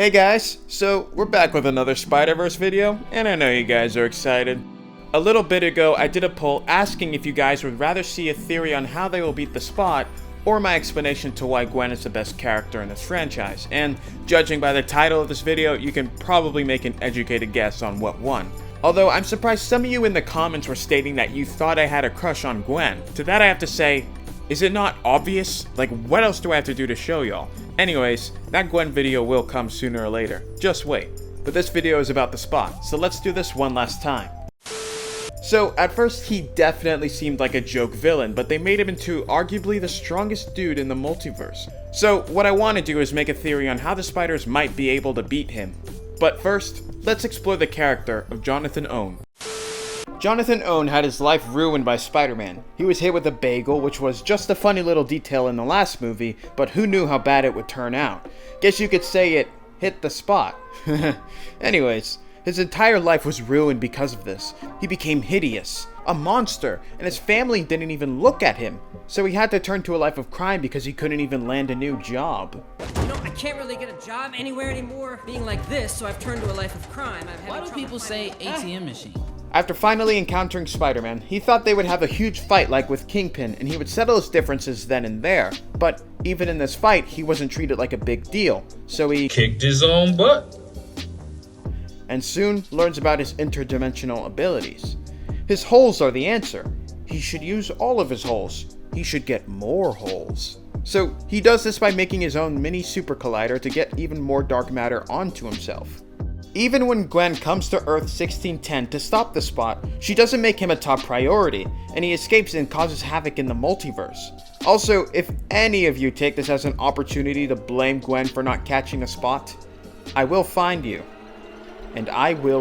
Hey guys, so we're back with another Spider-Verse video, and I know you guys are excited. A little bit ago, I did a poll asking if you guys would rather see a theory on how they will beat the Spot, or my explanation to why Gwen is the best character in this franchise, and judging by the title of this video, you can probably make an educated guess on what won. Although I'm surprised some of you in the comments were stating that you thought I had a crush on Gwen. To that I have to say, is it not obvious? Like, what else do I have to do to show y'all? Anyways, that Gwen video will come sooner or later. Just wait. But this video is about the Spot, so let's do this one last time. So, at first he definitely seemed like a joke villain, but they made him into arguably the strongest dude in the multiverse. So, what I want to do is make a theory on how the Spiders might be able to beat him. But first, let's explore the character of Jonathan Owen. Jonathan Owen had his life ruined by Spider-Man. He was hit with a bagel, which was just a funny little detail in the last movie, but who knew how bad it would turn out? Guess you could say it hit the spot. Anyways, his entire life was ruined because of this. He became hideous, a monster, and his family didn't even look at him. So he had to turn to a life of crime because he couldn't even land a new job. You know, I can't really get a job anywhere anymore being like this, so I've turned to a life of crime. Why do people say ATM machine? After finally encountering Spider-Man, he thought they would have a huge fight like with Kingpin and he would settle his differences then and there. But even in this fight, he wasn't treated like a big deal, so he kicked his own butt and soon learns about his interdimensional abilities. His holes are the answer. He should use all of his holes. He should get more holes. So he does this by making his own mini super collider to get even more dark matter onto himself. Even when Gwen comes to Earth 1610 to stop the Spot, she doesn't make him a top priority, and he escapes and causes havoc in the multiverse. Also, if any of you take this as an opportunity to blame Gwen for not catching the Spot, I will find you. And I will.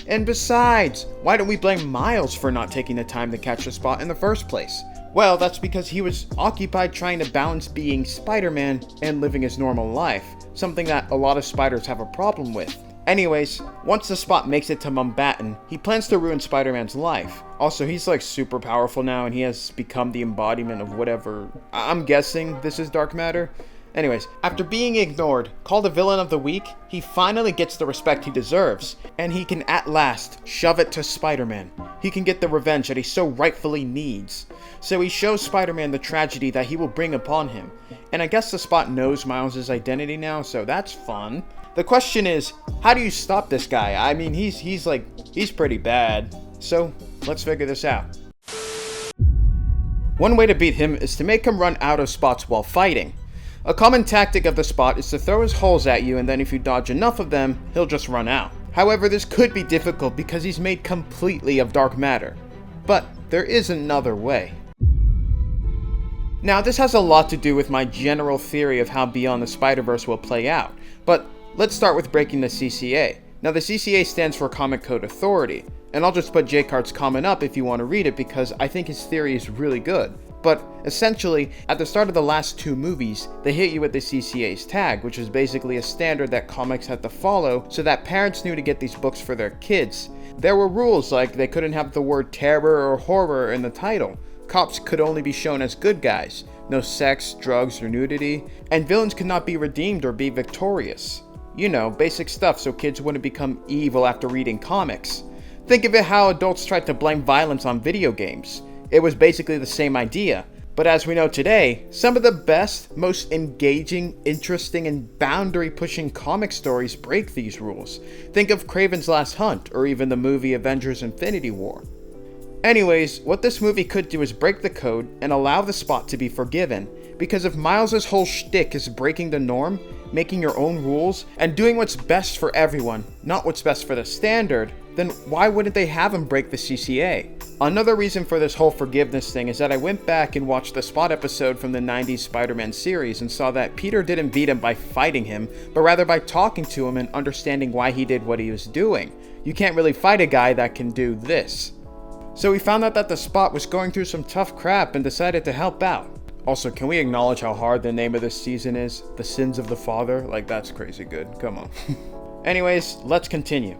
And besides, why don't we blame Miles for not taking the time to catch the Spot in the first place? Well, that's because he was occupied trying to balance being Spider-Man and living his normal life, something that a lot of spiders have a problem with. Anyways, once the Spot makes it to Mumbattan, he plans to ruin Spider-Man's life. Also, he's like super powerful now and he has become the embodiment of whatever. I'm guessing this is dark matter. Anyways, after being ignored, called a villain of the week, he finally gets the respect he deserves, and he can at last shove it to Spider-Man. He can get the revenge that he so rightfully needs. So he shows Spider-Man the tragedy that he will bring upon him. And I guess the Spot knows Miles' identity now, so that's fun. The question is, how do you stop this guy? I mean, he's pretty bad. So, let's figure this out. One way to beat him is to make him run out of spots while fighting. A common tactic of the Spot is to throw his holes at you and then if you dodge enough of them, he'll just run out. However, this could be difficult because he's made completely of dark matter. But there is another way. Now, this has a lot to do with my general theory of how Beyond the Spider-Verse will play out, but let's start with breaking the CCA. Now, the CCA stands for Comic Code Authority, and I'll just put J-Card's comment up if you want to read it because I think his theory is really good. But essentially, at the start of the last two movies, they hit you with the CCA's tag, which is basically a standard that comics had to follow so that parents knew to get these books for their kids. There were rules like they couldn't have the word terror or horror in the title. Cops could only be shown as good guys, no sex, drugs, or nudity, and villains could not be redeemed or be victorious. You know, basic stuff so kids wouldn't become evil after reading comics. Think of it how adults tried to blame violence on video games. It was basically the same idea, but as we know today, some of the best, most engaging, interesting, and boundary-pushing comic stories break these rules. Think of Kraven's Last Hunt, or even the movie Avengers Infinity War. Anyways, what this movie could do is break the code and allow the Spot to be forgiven, because if Miles' whole shtick is breaking the norm, making your own rules, and doing what's best for everyone, not what's best for the standard, then why wouldn't they have him break the CCA? Another reason for this whole forgiveness thing is that I went back and watched the Spot episode from the 90s Spider-Man series and saw that Peter didn't beat him by fighting him, but rather by talking to him and understanding why he did what he was doing. You can't really fight a guy that can do this. So we found out that the Spot was going through some tough crap and decided to help out. Also, can we acknowledge how hard the name of this season is? The Sins of the Father? Like, that's crazy good. Come on. Anyways, let's continue.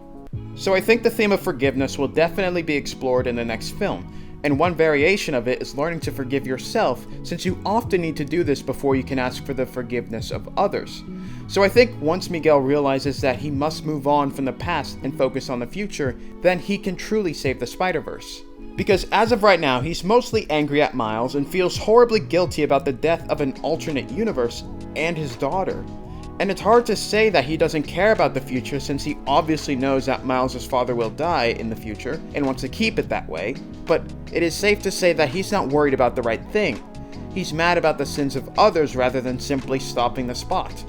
So I think the theme of forgiveness will definitely be explored in the next film, and one variation of it is learning to forgive yourself, since you often need to do this before you can ask for the forgiveness of others. So I think once Miguel realizes that he must move on from the past and focus on the future, then he can truly save the Spider-Verse. Because as of right now, he's mostly angry at Miles and feels horribly guilty about the death of an alternate universe and his daughter. And it's hard to say that he doesn't care about the future, since he obviously knows that Miles' father will die in the future and wants to keep it that way, but it is safe to say that he's not worried about the right thing. He's mad about the sins of others rather than simply stopping the Spot.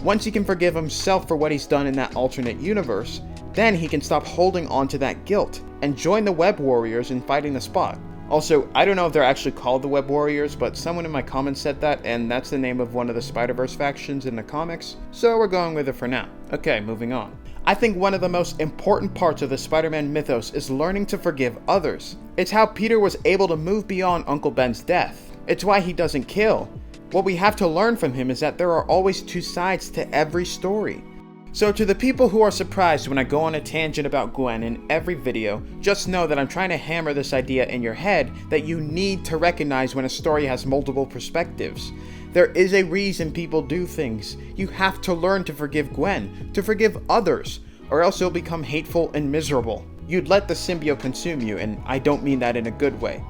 Once he can forgive himself for what he's done in that alternate universe, then he can stop holding on to that guilt and join the Web Warriors in fighting the Spot. Also, I don't know if they're actually called the Web Warriors, but someone in my comments said that, and that's the name of one of the Spider-Verse factions in the comics, so we're going with it for now. Okay, moving on. I think one of the most important parts of the Spider-Man mythos is learning to forgive others. It's how Peter was able to move beyond Uncle Ben's death. It's why he doesn't kill. What we have to learn from him is that there are always two sides to every story. So to the people who are surprised when I go on a tangent about Gwen in every video, just know that I'm trying to hammer this idea in your head that you need to recognize when a story has multiple perspectives. There is a reason people do things. You have to learn to forgive Gwen, to forgive others, or else you'll become hateful and miserable. You'd let the symbiote consume you, and I don't mean that in a good way.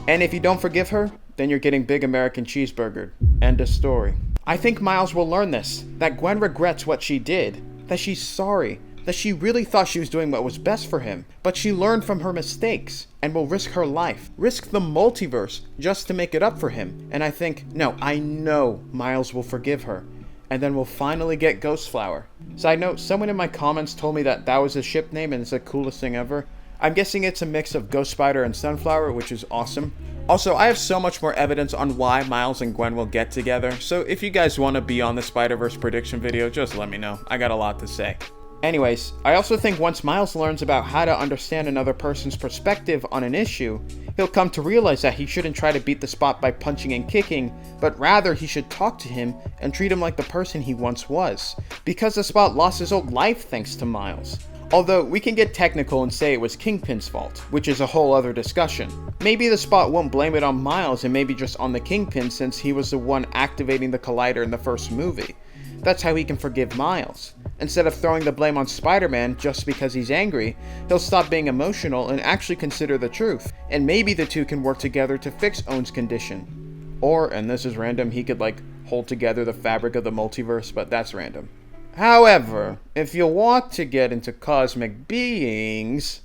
And if you don't forgive her, then you're getting Big American Cheeseburgered. End of story. I think Miles will learn this, that Gwen regrets what she did, that she's sorry, that she really thought she was doing what was best for him, but she learned from her mistakes and will risk her life, risk the multiverse just to make it up for him. And I know Miles will forgive her, and then we'll finally get Ghost Flower. Side note, someone in my comments told me that was a ship name and it's the coolest thing ever. I'm guessing it's a mix of Ghost Spider and Sunflower, which is awesome. Also, I have so much more evidence on why Miles and Gwen will get together, so if you guys want to be on the Spider-Verse prediction video, just let me know. I got a lot to say. Anyways, I also think once Miles learns about how to understand another person's perspective on an issue, he'll come to realize that he shouldn't try to beat the Spot by punching and kicking, but rather he should talk to him and treat him like the person he once was. Because the Spot lost his old life thanks to Miles. Although, we can get technical and say it was Kingpin's fault, which is a whole other discussion. Maybe the Spot won't blame it on Miles and maybe just on the Kingpin, since he was the one activating the Collider in the first movie. That's how he can forgive Miles. Instead of throwing the blame on Spider-Man just because he's angry, he'll stop being emotional and actually consider the truth, and maybe the two can work together to fix Owen's condition. Or, and this is random, he could hold together the fabric of the multiverse, but that's random. However, if you want to get into cosmic beings...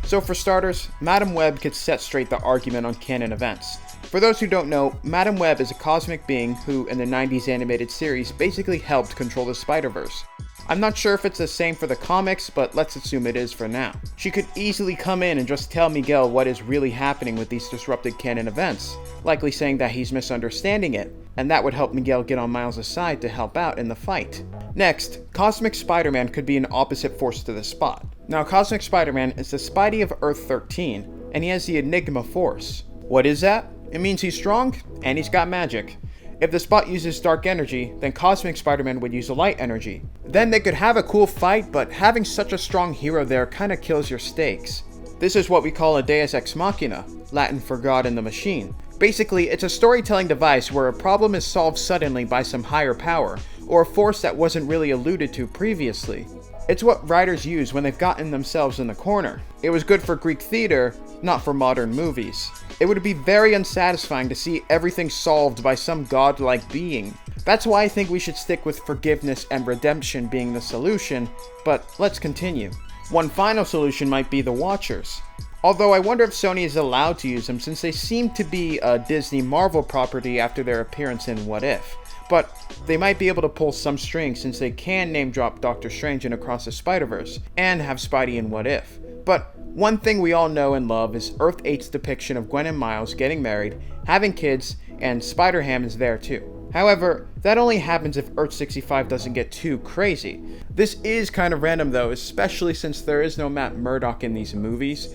So for starters, Madam Web could set straight the argument on canon events. For those who don't know, Madam Web is a cosmic being who, in the 90s animated series, basically helped control the Spider-Verse. I'm not sure if it's the same for the comics, but let's assume it is for now. She could easily come in and just tell Miguel what is really happening with these disrupted canon events, likely saying that he's misunderstanding it, and that would help Miguel get on Miles' side to help out in the fight. Next, Cosmic Spider-Man could be an opposite force to the Spot. Now, Cosmic Spider-Man is the Spidey of Earth 13, and he has the Enigma Force. What is that? It means he's strong, and he's got magic. If the Spot uses dark energy, then Cosmic Spider-Man would use a light energy. Then they could have a cool fight, but having such a strong hero there kinda kills your stakes. This is what we call a Deus Ex Machina, Latin for God in the Machine. Basically, it's a storytelling device where a problem is solved suddenly by some higher power, or a force that wasn't really alluded to previously. It's what writers use when they've gotten themselves in the corner. It was good for Greek theater, not for modern movies. It would be very unsatisfying to see everything solved by some godlike being. That's why I think we should stick with forgiveness and redemption being the solution, but let's continue. One final solution might be the Watchers. Although I wonder if Sony is allowed to use them, since they seem to be a Disney Marvel property after their appearance in What If. But they might be able to pull some strings, since they can name drop Doctor Strange in Across the Spider-Verse, and have Spidey in What If. But one thing we all know and love is Earth 8's depiction of Gwen and Miles getting married, having kids, and Spider-Ham is there too. However, that only happens if Earth 65 doesn't get too crazy. This is kind of random though, especially since there is no Matt Murdock in these movies.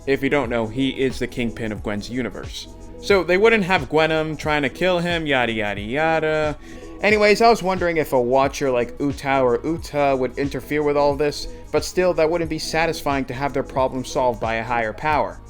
If you don't know, he is the Kingpin of Gwen's universe. So they wouldn't have Gwenum trying to kill him, yada yada yada. Anyways, I was wondering if a watcher like Uta or Uta would interfere with all this, but still that wouldn't be satisfying to have their problem solved by a higher power.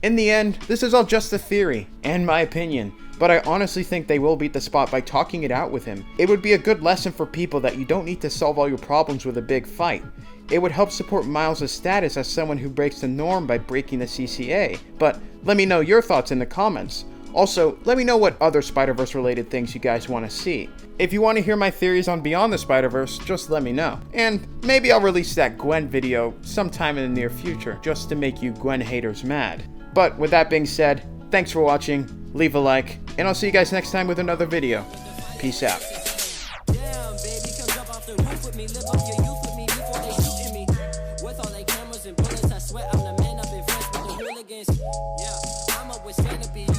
In the end, this is all just a theory, and my opinion, but I honestly think they will beat the Spot by talking it out with him. It would be a good lesson for people that you don't need to solve all your problems with a big fight. It would help support Miles' status as someone who breaks the norm by breaking the CCA, but let me know your thoughts in the comments. Also, let me know what other Spider-Verse related things you guys want to see. If you want to hear my theories on Beyond the Spider-Verse, just let me know. And maybe I'll release that Gwen video sometime in the near future, just to make you Gwen haters mad. But with that being said, thanks for watching, leave a like, and I'll see you guys next time with another video. Peace out. Damn, baby, come jump off the roof with me, live up your youth with me before they shooting me. With all they cameras and bullets, I swear I'm the man up in front with the hooligans. Yeah, I'm up with stand up.